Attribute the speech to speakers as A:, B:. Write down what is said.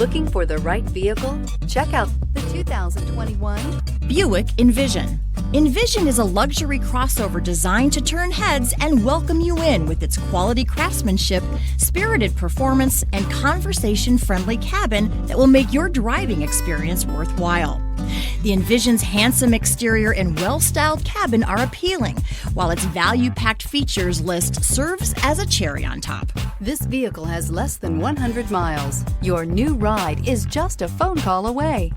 A: Looking for the right vehicle? Check out the 2021
B: Buick Envision. Envision is a luxury crossover designed to turn heads and welcome you in with its quality craftsmanship, spirited performance, and conversation-friendly cabin that will make your driving experience worthwhile. The Envision's handsome exterior and well-styled cabin are appealing, while its value-packed features list serves as a cherry on top.
A: This vehicle has less than 100 miles. Your new ride is just a phone call away.